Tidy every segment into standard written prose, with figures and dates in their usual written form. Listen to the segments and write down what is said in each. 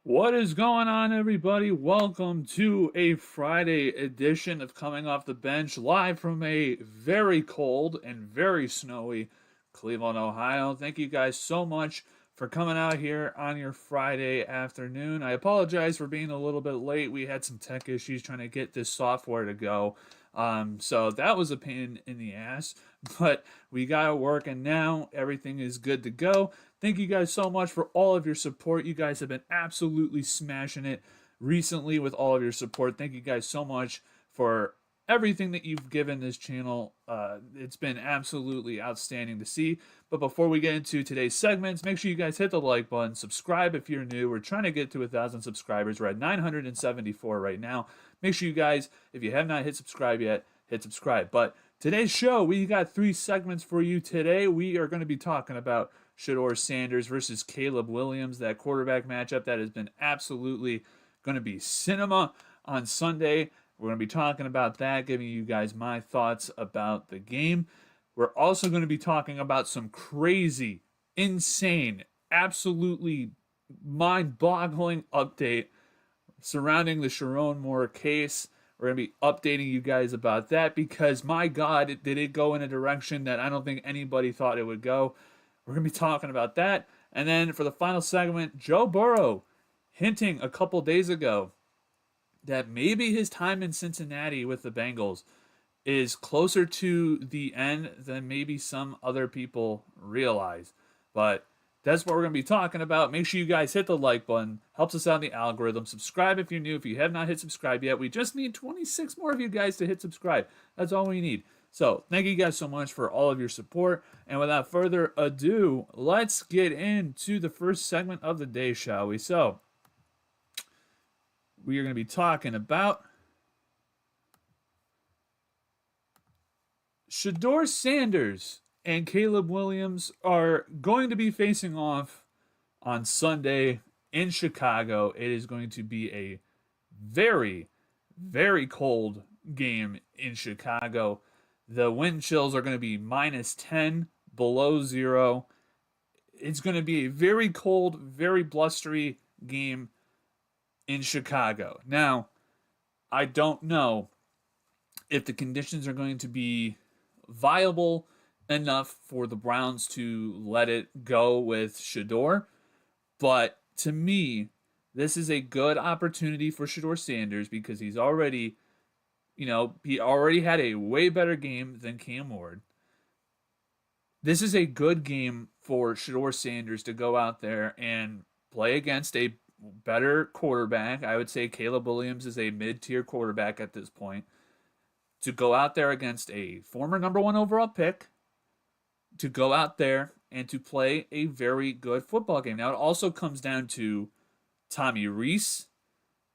What is going on, everybody? Welcome to a Friday edition of Coming Off the Bench, live from a very cold and very snowy Cleveland, Ohio. Thank you guys so much for coming out here on your Friday afternoon. I apologize for being a little bit late. We had some tech issues trying to get this software to go. So that was a pain in the ass, but we got it working now. Everything is good to go. Thank you guys so much for all of your support. You guys have been absolutely smashing it recently with all of your support. Thank you guys so much for everything that you've given this channel. It's been absolutely outstanding to see. But before we get into today's segments, make sure you guys hit the like button, subscribe if you're new. We're trying to get to 1,000 subscribers. We're at 974 right now. Make sure you guys, if you have not hit subscribe yet, hit subscribe. But today's show, we got 3 segments for you today. We are going to be talking about Shedeur Sanders versus Caleb Williams, that quarterback matchup that has been absolutely going to be cinema on Sunday. We're going to be talking about that, giving you guys my thoughts about the game. We're also going to be talking about some crazy, insane, absolutely mind-boggling update surrounding the Sherrone Moore case. We're going to be updating you guys about that because, my God, did it go in a direction that I don't think anybody thought it would go. We're going to be talking about that. And then for the final segment, Joe Burrow hinting a couple days ago that maybe his time in Cincinnati with the Bengals is closer to the end than maybe some other people realize. But that's what we're going to be talking about. Make sure you guys hit the like button. Helps us out in the algorithm. Subscribe if you're new. If you have not hit subscribe yet, we just need 26 more of you guys to hit subscribe. That's all we need. So thank you guys so much for all of your support. And without further ado, let's get into the first segment of the day, shall we? So we are going to be talking about Shedeur Sanders and Caleb Williams are going to be facing off on Sunday in Chicago. It is going to be a very, very cold game in Chicago. The wind chills are going to be minus 10, below zero. It's going to be a very cold, very blustery game in Chicago. Now, I don't know if the conditions are going to be viable enough for the Browns to let it go with Shedeur, but to me, this is a good opportunity for Shedeur Sanders because he's already, he already had a way better game than Cam Ward. This is a good game for Shedeur Sanders to go out there and play against a better quarterback. I would say Caleb Williams is a mid-tier quarterback at this point. To go out there against a former number 1 overall pick, to go out there and to play a very good football game. Now, it also comes down to Tommy Rees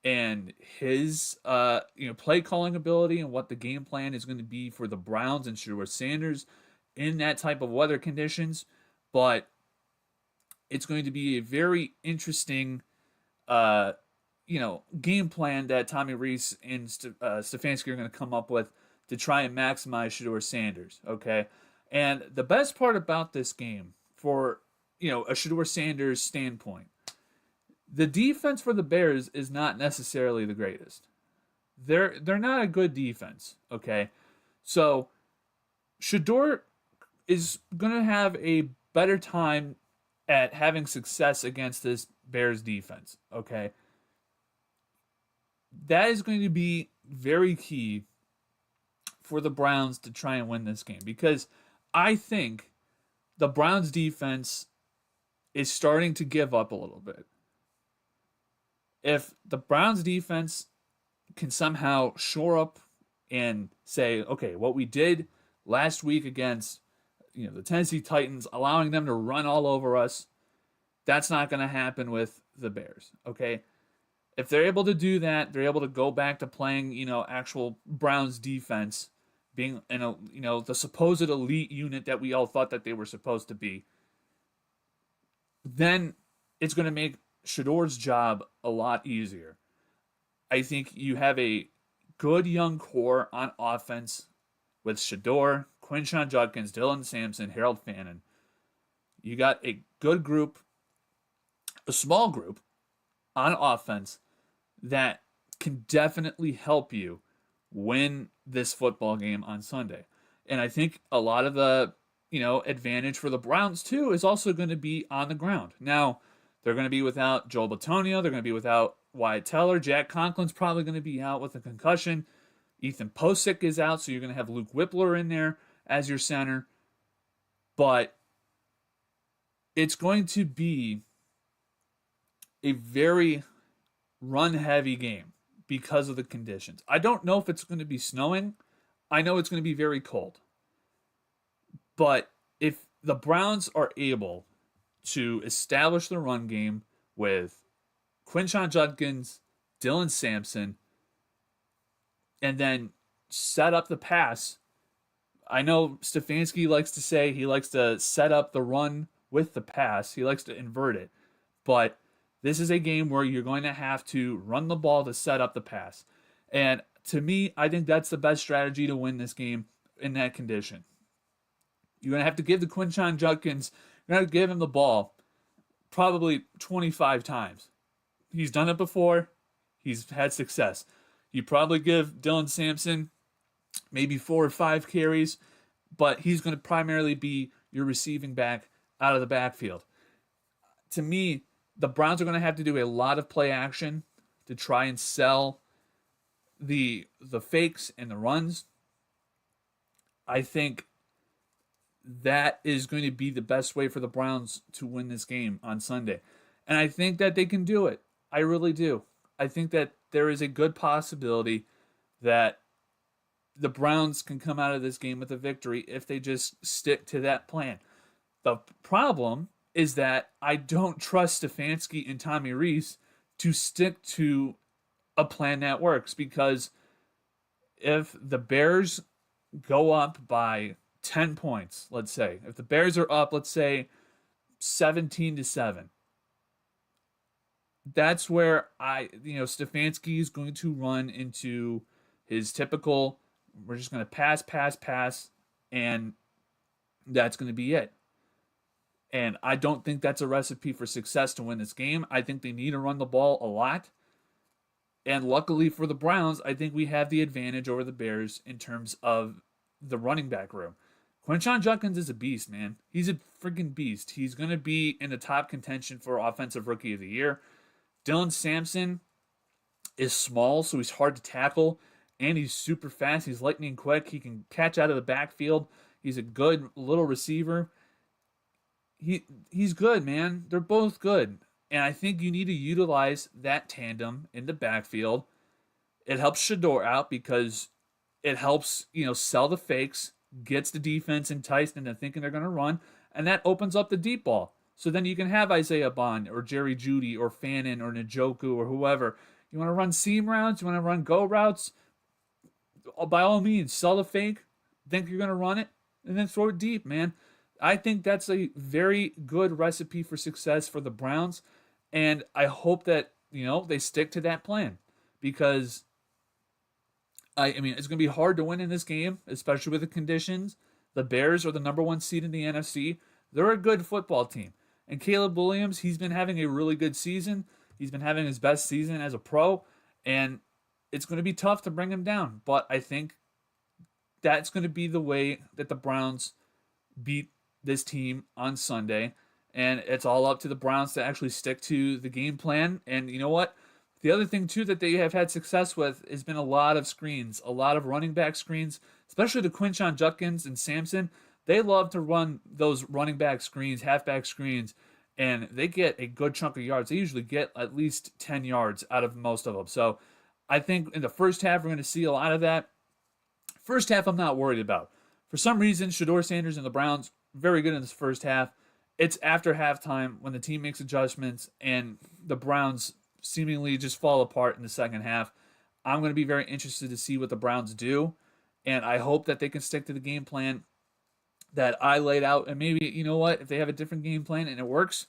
and his play calling ability and what the game plan is going to be for the Browns and Shedeur Sanders in that type of weather conditions. But it's going to be a very interesting game plan that Tommy Rees and Stefanski are going to come up with to try and maximize Shedeur Sanders, okay? And the best part about this game, for a Shedeur Sanders standpoint, the defense for the Bears is not necessarily the greatest. They're not a good defense, okay? So Shedeur is going to have a better time at having success against this Bears defense, okay? That is going to be very key for the Browns to try and win this game because I think the Browns defense is starting to give up a little bit. If the Browns defense can somehow shore up and say, okay, what we did last week against the Tennessee Titans, allowing them to run all over us, that's not going to happen with the Bears, okay? If they're able to do that, they're able to go back to playing, actual Browns defense, being the supposed elite unit that we all thought that they were supposed to be, then it's going to make Shedeur's job a lot easier. I think you have a good young core on offense with Shedeur, Quinshon Judkins, Dylan Sampson, Harold Fannin. You got a good group, a small group on offense that can definitely help you win this football game on Sunday. And I think a lot of the, advantage for the Browns too is also going to be on the ground. Now, they're going to be without Joel Bitonio, they're going to be without Wyatt Teller, Jack Conklin's probably going to be out with a concussion. Ethan Posick is out, so you're going to have Luke Whippler in there as your center. But it's going to be a very run heavy game because of the conditions. I don't know if it's going to be snowing. I know it's going to be very cold. But if the Browns are able to establish the run game with Quinshon Judkins, Dylan Sampson, and then set up the pass. I know Stefanski likes to say he likes to set up the run with the pass. He likes to invert it. But this is a game where you're going to have to run the ball to set up the pass. And to me, I think that's the best strategy to win this game in that condition. You're going to have to give the Quinshon Judkins, you're going to give him the ball probably 25 times. He's done it before. He's had success. You probably give Dylan Sampson maybe 4 or 5 carries, but he's going to primarily be your receiving back out of the backfield. To me, the Browns are going to have to do a lot of play action to try and sell the fakes and the runs. I think that is going to be the best way for the Browns to win this game on Sunday. And I think that they can do it. I really do. I think that there is a good possibility that the Browns can come out of this game with a victory if they just stick to that plan. The problem is that I don't trust Stefanski and Tommy Rees to stick to a plan that works, because if the Bears go up by 10 points, let's say, if the Bears are up, let's say 17-7, that's where Stefanski is going to run into his typical, we're just going to pass, and that's going to be it. And I don't think that's a recipe for success to win this game. I think they need to run the ball a lot. And luckily for the Browns, I think we have the advantage over the Bears in terms of the running back room. Quinshon Judkins is a beast, man. He's a freaking beast. He's going to be in the top contention for Offensive Rookie of the Year. Dylan Sampson is small, so he's hard to tackle, and he's super fast. He's lightning quick. He can catch out of the backfield. He's a good little receiver. He's good, man. They're both good. And I think you need to utilize that tandem in the backfield. It helps Shedeur out because it helps, sell the fakes, gets the defense enticed into thinking they're going to run, and that opens up the deep ball. So then you can have Isaiah Bond or Jerry Jeudy or Fannin or Njoku or whoever. You want to run seam routes? You want to run go routes? By all means, sell the fake, think you're going to run it, and then throw it deep, man. I think that's a very good recipe for success for the Browns, and I hope that, they stick to that plan, because I mean, it's going to be hard to win in this game, especially with the conditions. The Bears are the number 1 seed in the NFC. They're a good football team. And Caleb Williams, he's been having a really good season. He's been having his best season as a pro, and it's going to be tough to bring him down. But I think that's going to be the way that the Browns beat this team on Sunday. And it's all up to the Browns to actually stick to the game plan. And you know what? The other thing, too, that they have had success with has been a lot of screens, a lot of running back screens, especially the Quinshon Judkins and Sampson. They love to run those running back screens, halfback screens, and they get a good chunk of yards. They usually get at least 10 yards out of most of them. So I think in the first half, we're going to see a lot of that. First half, I'm not worried about. For some reason, Shedeur Sanders and the Browns, very good in this first half. It's after halftime when the team makes adjustments and the Browns seemingly just fall apart in the second half. I'm going to be very interested to see what the Browns do, and I hope that they can stick to the game plan that I laid out. And maybe, you know what, if they have a different game plan and it works,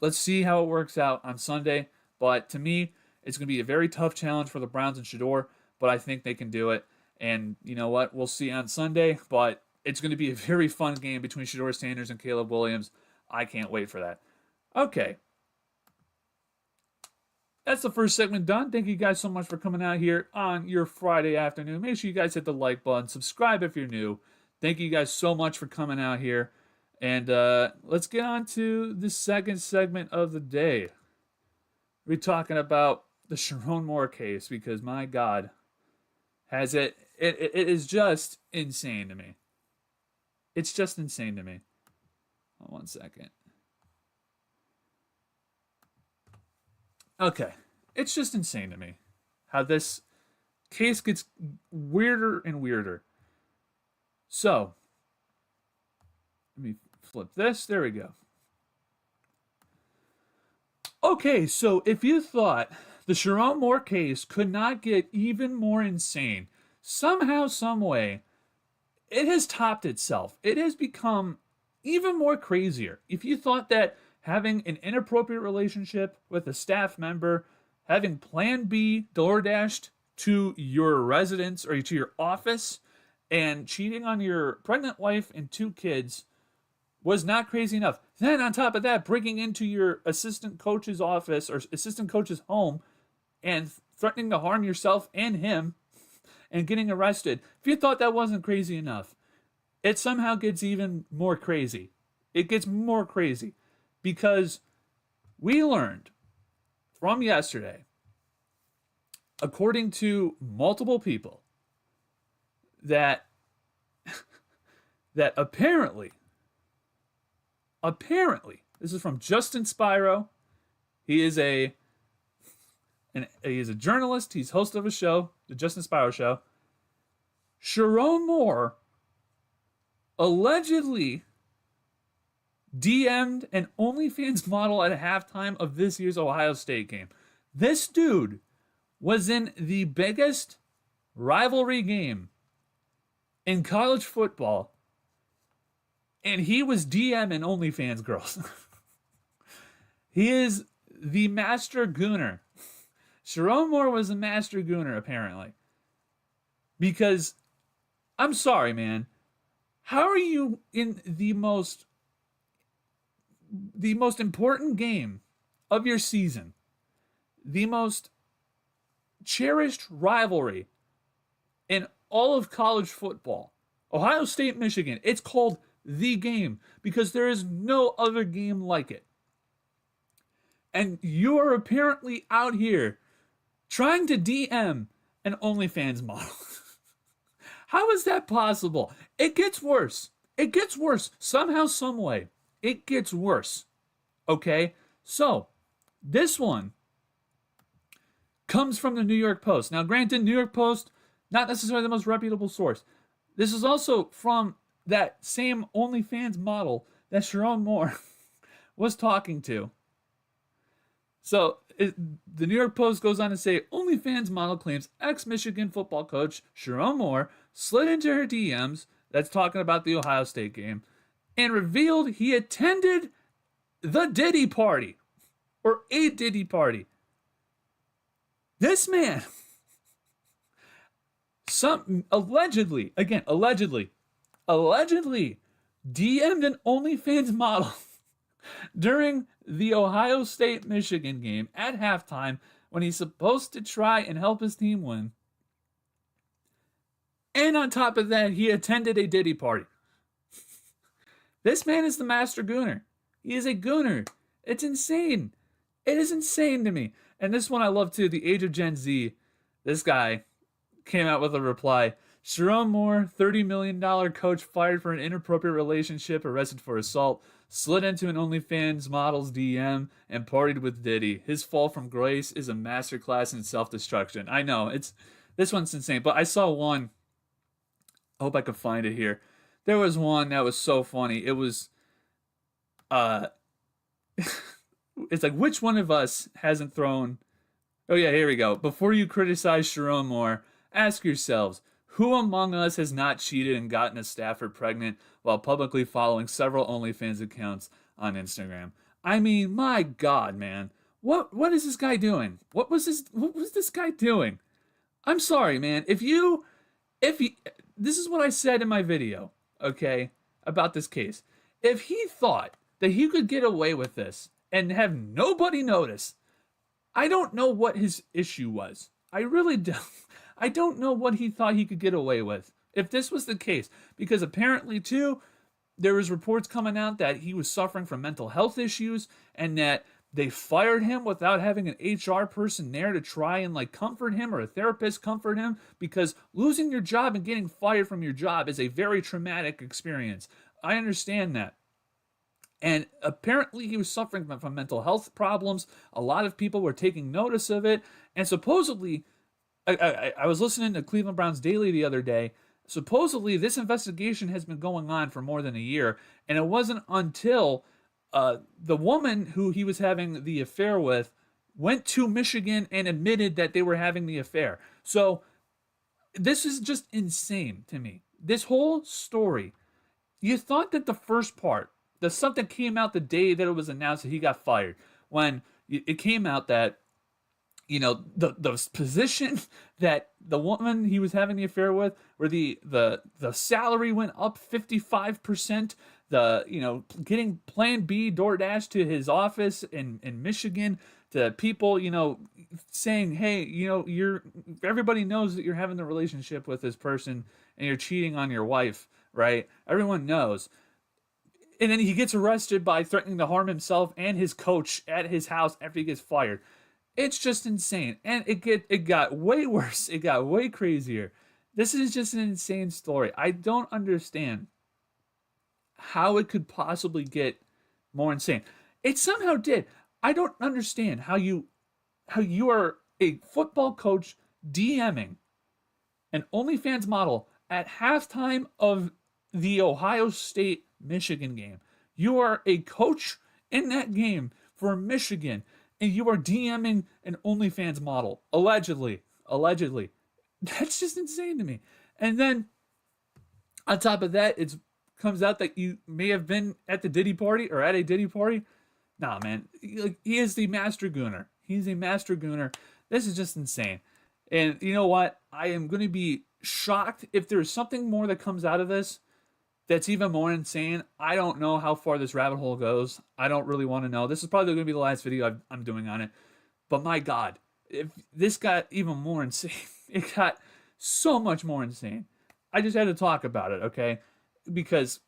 let's see how it works out on Sunday. But to me, it's going to be a very tough challenge for the Browns and Shedeur, but I think they can do it. And you know what, we'll see on Sunday, but it's going to be a very fun game between Shedeur Sanders and Caleb Williams. I can't wait for that. Okay. that's the first segment done. Thank you guys so much for coming out here on your Friday afternoon. Make sure you guys hit the like button, subscribe if you're new. Thank you guys so much for coming out here. And let's get on to the second segment of the day. We're talking about the Sherrone Moore case because, my God, has it is just insane to me. It's just insane to me. Hold on 1 second. Okay. It's just insane to me how this case gets weirder and weirder. So, let me flip this. There we go. Okay, so if you thought the Sherrone Moore case could not get even more insane, somehow, some way, it has topped itself. It has become even more crazier. If you thought that having an inappropriate relationship with a staff member, having Plan B DoorDashed to your residence or to your office, and cheating on your pregnant wife and 2 kids was not crazy enough. Then on top of that, breaking into your assistant coach's office or assistant coach's home and threatening to harm yourself and him and getting arrested. If you thought that wasn't crazy enough, it somehow gets even more crazy. It gets more crazy because we learned from yesterday, according to multiple people, that apparently, this is from Justin Spiro. He is a journalist. He's host of a show, the Justin Spiro Show. Sherrone Moore allegedly DM'd an OnlyFans model at halftime of this year's Ohio State game. This dude was in the biggest rivalry game in college football, and he was DMing OnlyFans girls. He is the master gooner. Sherrone Moore was a master gooner, apparently. Because, I'm sorry, man. How are you in the most important game of your season, the most cherished rivalry in all of college football, Ohio State, Michigan? It's called the game because there is no other game like it. And you are apparently out here trying to DM an OnlyFans model. How is that possible? It gets worse. It gets worse. Somehow, some way. It gets worse. Okay? So, this one comes from the New York Post. Now, granted, New York Post, not necessarily the most reputable source. This is also from that same OnlyFans model that Sherrone Moore was talking to. So, the New York Post goes on to say, OnlyFans model claims ex-Michigan football coach Sherrone Moore slid into her DMs, that's talking about the Ohio State game, and revealed he attended the Diddy party, or a Diddy party. This man, allegedly DM'd an OnlyFans model during the Ohio State Michigan game at halftime when he's supposed to try and help his team win. And on top of that, he attended a Diddy party. This man is the master gooner. He is a gooner. It's insane. It is insane to me. And this one I love too, the Age of Gen Z. This guy came out with a reply. Sherrone Moore, $30 million coach fired for an inappropriate relationship, arrested for assault, slid into an OnlyFans model's DM, and partied with Diddy. His fall from grace is a masterclass in self-destruction. I know, this one's insane, but I saw one. I hope I could find it here. There was one that was so funny. It was, it's like, which one of us hasn't thrown... Oh yeah, here we go. Before you criticize Sherrone Moore, ask yourselves, who among us has not cheated and gotten a staffer pregnant while publicly following several OnlyFans accounts on Instagram? I mean, my God, man. What is this guy doing? What was this guy doing? I'm sorry, man. If he, this is what I said in my video, okay, about this case. If he thought that he could get away with this and have nobody notice, I don't know what his issue was. I really don't. I don't know what he thought he could get away with if this was the case, because apparently too there was reports coming out that he was suffering from mental health issues and that they fired him without having an HR person there to try and like comfort him, or a therapist comfort him, because losing your job and getting fired from your job is a very traumatic experience. I understand that. And apparently he was suffering from mental health problems. A lot of people were taking notice of it. And supposedly, I was listening to Cleveland Browns Daily the other day. Supposedly, this investigation has been going on for more than a year. And it wasn't until the woman who he was having the affair with went to Michigan and admitted that they were having the affair. So this is just insane to me. This whole story. You thought that the first part, the stuff that came out the day that it was announced that he got fired, when it came out that, you know, the position that the woman he was having the affair with, where the salary went up 55%, the, you know, getting Plan B DoorDash to his office in Michigan, to people, you know, saying, hey, you know, everybody knows that you're having the relationship with this person and you're cheating on your wife, right? Everyone knows. And then he gets arrested by threatening to harm himself and his coach at his house after he gets fired. It's just insane. And it got way worse. It got way crazier. This is just an insane story. I don't understand how it could possibly get more insane. It somehow did. I don't understand how you are a football coach DMing an OnlyFans model at halftime of the Ohio State Michigan game. You are a coach in that game for Michigan, and you are DMing an OnlyFans model, allegedly. That's just insane to me. And then on top of that, it comes out that you may have been at the Diddy party, or at a Diddy party. Nah, man, he is the master gooner. He's a master gooner. This is just insane. And you know what? I am going to be shocked if there's something more that comes out of this that's even more insane. I don't know how far this rabbit hole goes. I don't really want to know. This is probably going to be the last video I'm doing on it. But my God, if this got even more insane, it got so much more insane. I just had to talk about it, okay? Because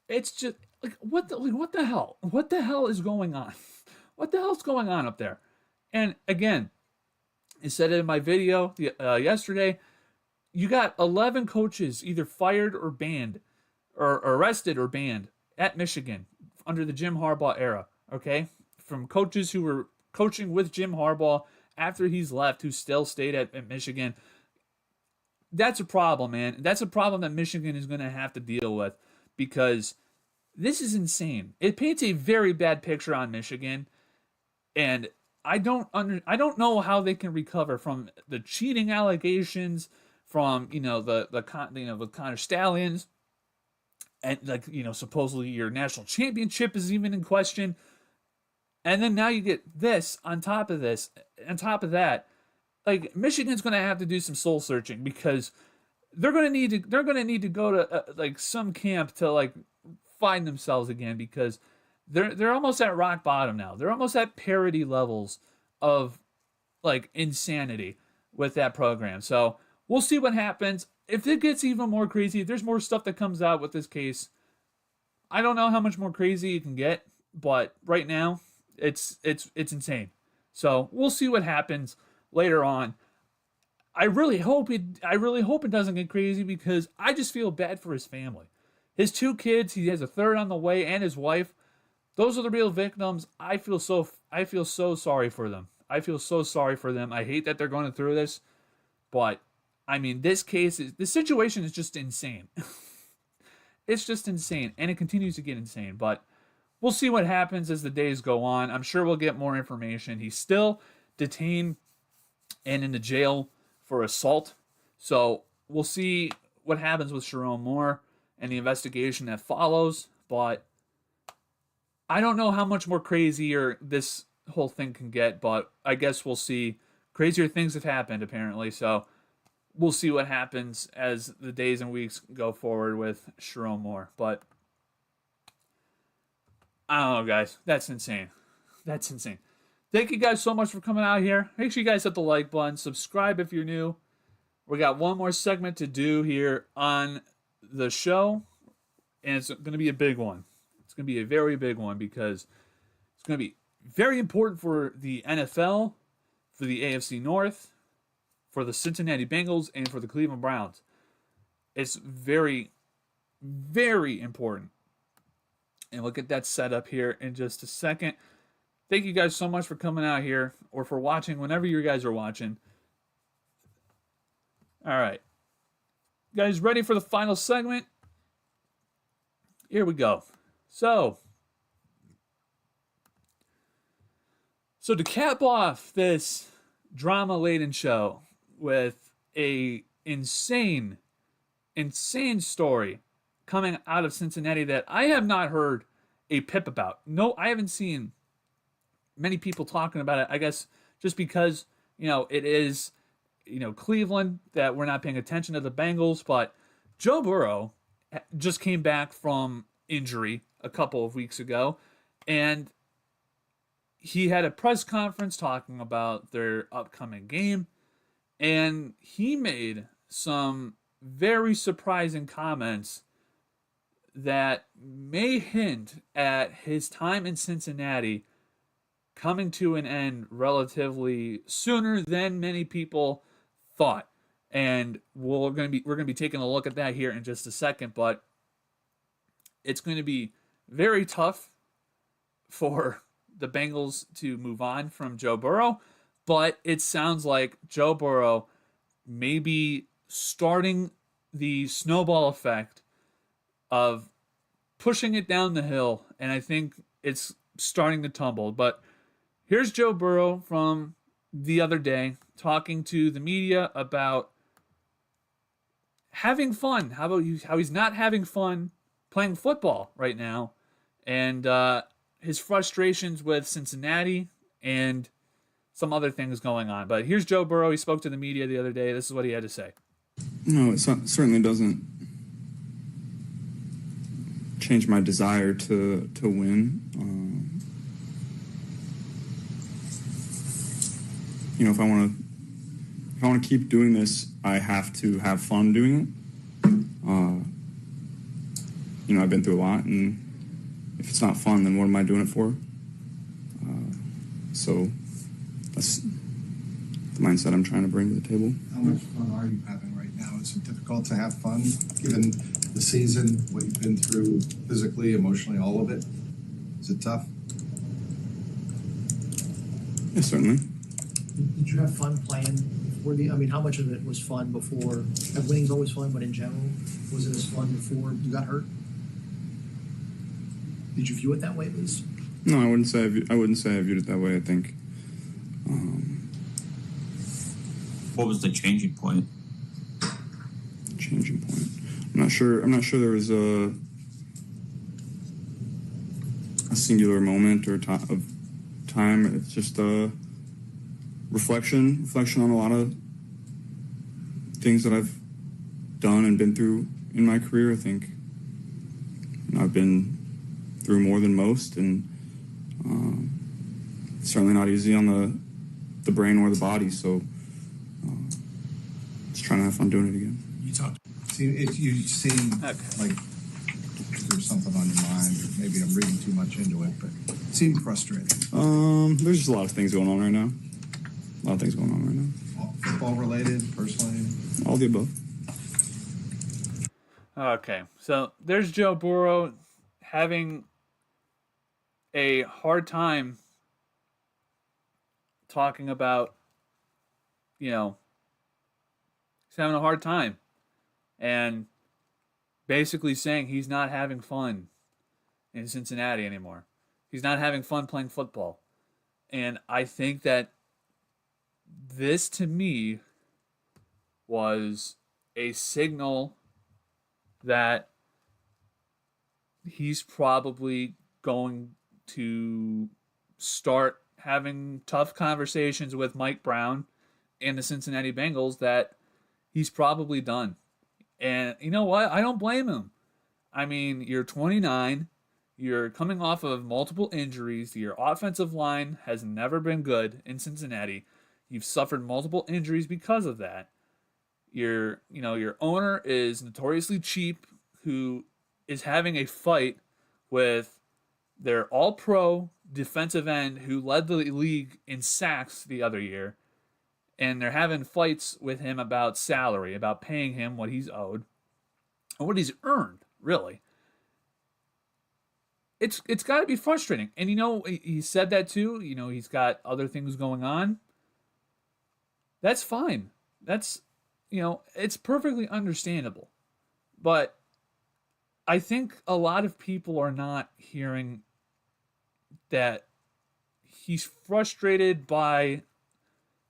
it's just like what the hell? What the hell is going on? What the hell's going on up there? And again, I said it in my video yesterday. You got 11 coaches either fired or banned, or arrested or banned at Michigan under the Jim Harbaugh era, okay? From coaches who were coaching with Jim Harbaugh after he's left, who still stayed at Michigan. That's a problem, man. That's a problem that Michigan is going to have to deal with, because this is insane. It paints a very bad picture on Michigan, and I don't know how they can recover from the cheating allegations, from the Connor Stallions, and supposedly your national championship is even in question, and then now you get this on top of this, on top of that. Like, Michigan's going to have to do some soul searching, because they're going to need to go to some camp to find themselves again, because they're almost at rock bottom now. They're almost at parody levels of insanity with that program. So we'll see what happens. If it gets even more crazy, if there's more stuff that comes out with this case, I don't know how much more crazy it can get, but right now it's insane. So we'll see what happens later on. I really hope it doesn't get crazy, because I just feel bad for his family. His 2 kids, he has a third on the way, and his wife. Those are the real victims. I feel so sorry for them. I feel so sorry for them. I hate that they're going through this, but I mean, this situation is just insane. It's just insane, and it continues to get insane, but we'll see what happens as the days go on. I'm sure we'll get more information. He's still detained and in the jail for assault, so we'll see what happens with Sherrone Moore and the investigation that follows, but I don't know how much more crazier this whole thing can get, but I guess we'll see. Crazier things have happened, apparently, so we'll see what happens as the days and weeks go forward with Sherrone Moore. But I don't know, guys. That's insane. That's insane. Thank you guys so much for coming out here. Make sure you guys hit the like button. Subscribe if you're new. We got one more segment to do here on the show, and it's going to be a big one. It's going to be a very big one because it's going to be very important for the NFL, for the AFC North, for the Cincinnati Bengals, and for the Cleveland Browns. It's very, very important. And we'll get that set up here in just a second. Thank you guys so much for coming out here or for watching whenever you guys are watching. All right. You guys ready for the final segment? Here we go. So to cap off this drama-laden show with a insane story coming out of Cincinnati that I have not heard a pip about. No, I haven't seen many people talking about it. I guess just because, it is, Cleveland, that we're not paying attention to the Bengals. But Joe Burrow just came back from injury a couple of weeks ago, and he had a press conference talking about their upcoming game, and he made some very surprising comments that may hint at his time in Cincinnati coming to an end relatively sooner than many people thought. And we're going to be taking a look at that here in just a second, but it's going to be very tough for the Bengals to move on from Joe Burrow, but it sounds like Joe Burrow may be starting the snowball effect of pushing it down the hill, and I think it's starting to tumble. But here's Joe Burrow from the other day talking to the media about having fun. How he's not having fun playing football right now, and his frustrations with Cincinnati and some other things going on. But here's Joe Burrow. He spoke to the media the other day. This is what he had to say. No, it certainly doesn't change my desire to win. If I want to keep doing this, I have to have fun doing it. I've been through a lot, and if it's not fun, then what am I doing it for? So that's the mindset I'm trying to bring to the table. How much fun are you having right now? Is it difficult to have fun given the season, what you've been through physically, emotionally, all of it? Is it tough? Yeah, certainly. Did you have fun playing before how much of it was fun before? Winning's always fun, but in general, was it as fun before you got hurt? Did you view it that way, at least? No, I wouldn't say I viewed it that way. I think. What was the changing point? Changing point. I'm not sure there was a singular moment or of time. It's just a reflection on a lot of things that I've done and been through in my career. I think I've been through more than most, and it's certainly not easy on the brain or the body. So just trying to have fun doing it again. You seem like there's something on your mind, or maybe I'm reading too much into it, but it seemed frustrating. There's just a lot of things going on right now. Football related, personally? All the above. Okay, so there's Joe Burrow having a hard time talking about, he's having a hard time and basically saying he's not having fun in Cincinnati anymore. He's not having fun playing football. And I think that this, to me, was a signal that he's probably going to start having tough conversations with Mike Brown and the Cincinnati Bengals, that he's probably done. And you know what? I don't blame him. I mean, you're 29. You're coming off of multiple injuries. Your offensive line has never been good in Cincinnati. You've suffered multiple injuries because of that. Your owner is notoriously cheap, who is having a fight with their all-pro defensive end who led the league in sacks the other year, and they're having fights with him about salary, about paying him what he's owed, and what he's earned, really. It's got to be frustrating. And he said that too. He's got other things going on. That's fine. That's it's perfectly understandable. But I think a lot of people are not hearing that he's frustrated by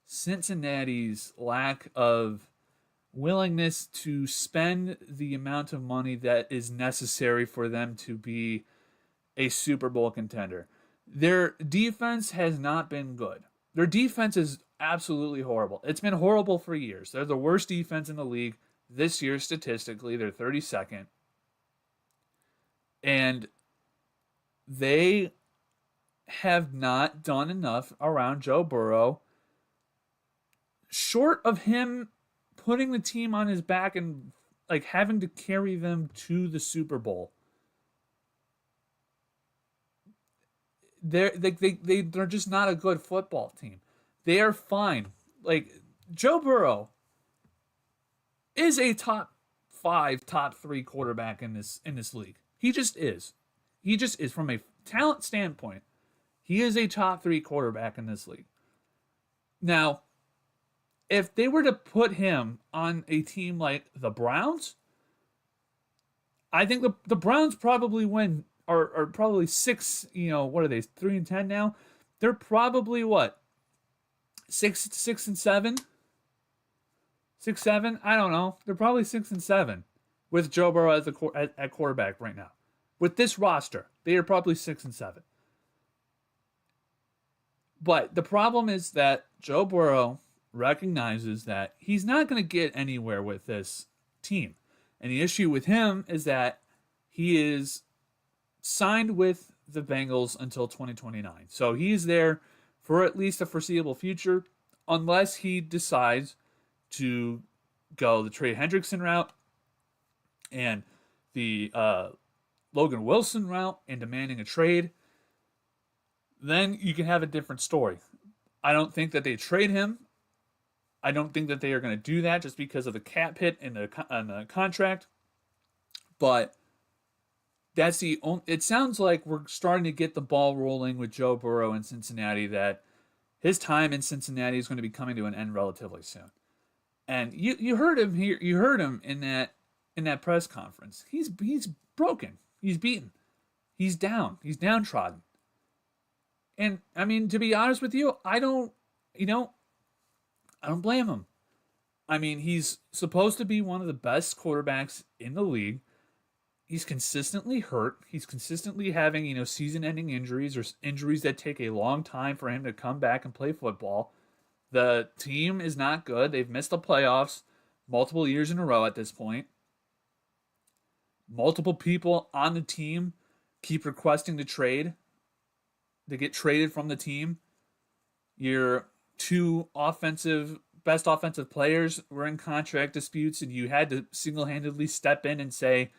Cincinnati's lack of willingness to spend the amount of money that is necessary for them to be a Super Bowl contender. Their defense has not been good. Their defense is absolutely horrible. It's been horrible for years. They're the worst defense in the league this year statistically. They're 32nd. And they have not done enough around Joe Burrow, short of him putting the team on his back and like having to carry them to the Super Bowl. They're just not a good football team. They are fine. Like, Joe Burrow is a top 5, top 3 quarterback in this league. He just is. He just is. From a talent standpoint, he is a top 3 quarterback in this league. Now, if they were to put him on a team like the Browns, I think the Browns probably win, are probably 6, what are they, 3-10 now? They're probably what? 6-7? 6-7? I don't know. They're probably 6-7 with Joe Burrow at quarterback right now. With this roster, they are probably 6-7. But the problem is that Joe Burrow recognizes that he's not going to get anywhere with this team. And the issue with him is that he is signed with the Bengals until 2029. So he's there for at least a foreseeable future, unless he decides to go the Trey Hendrickson route and the Logan Wilson route and demanding a trade. Then you can have a different story. I don't think that they trade him. I don't think that they are going to do that just because of the cap hit in the contract. But that's the only. It sounds like we're starting to get the ball rolling with Joe Burrow in Cincinnati, that his time in Cincinnati is going to be coming to an end relatively soon. And you heard him here. You heard him in that press conference. He's broken. He's beaten. He's down. He's downtrodden. And I mean, to be honest with you, I don't blame him. I mean, he's supposed to be one of the best quarterbacks in the league. He's consistently hurt. He's consistently having, season-ending injuries or injuries that take a long time for him to come back and play football. The team is not good. They've missed the playoffs multiple years in a row at this point. Multiple people on the team keep requesting to trade, to get traded from the team. Your 2 best offensive players were in contract disputes, and you had to single-handedly step in and say,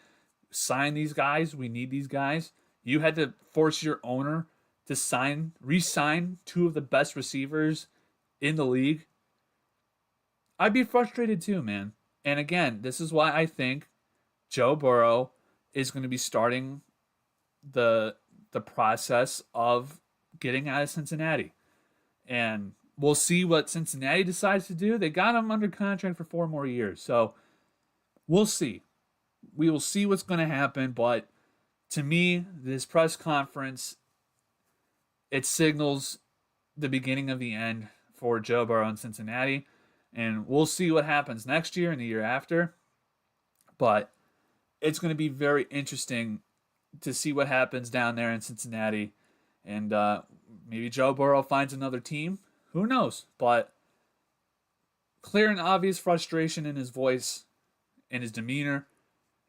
sign these guys. We need these guys. You had to force your owner to re-sign 2 of the best receivers in the league. I'd be frustrated too, man. And again, this is why I think Joe Burrow is going to be starting the process of getting out of Cincinnati. And we'll see what Cincinnati decides to do. They got him under contract for 4 more years. So we'll see. We will see what's going to happen. But to me, this press conference, it signals the beginning of the end for Joe Burrow in Cincinnati. And we'll see what happens next year and the year after. But it's going to be very interesting to see what happens down there in Cincinnati. And maybe Joe Burrow finds another team. Who knows? But clear and obvious frustration in his voice, in his demeanor.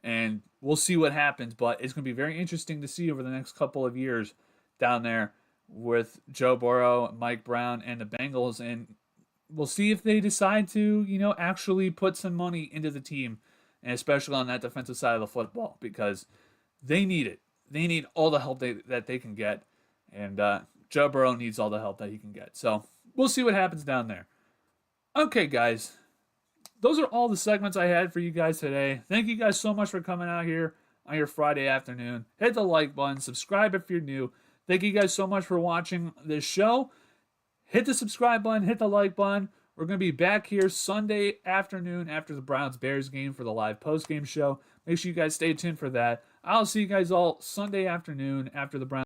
and we'll see what happens. But it's going to be very interesting to see over the next couple of years down there with Joe Burrow, Mike Brown, and the Bengals. And we'll see if they decide to, actually put some money into the team, and especially on that defensive side of the football, because they need it. They need all the help that they can get, and Joe Burrow needs all the help that he can get. So we'll see what happens down there. Okay, guys. Those are all the segments I had for you guys today. Thank you guys so much for coming out here on your Friday afternoon. Hit the like button. Subscribe if you're new. Thank you guys so much for watching this show. Hit the subscribe button. Hit the like button. We're going to be back here Sunday afternoon after the Browns-Bears game for the live post-game show. Make sure you guys stay tuned for that. I'll see you guys all Sunday afternoon after the Browns.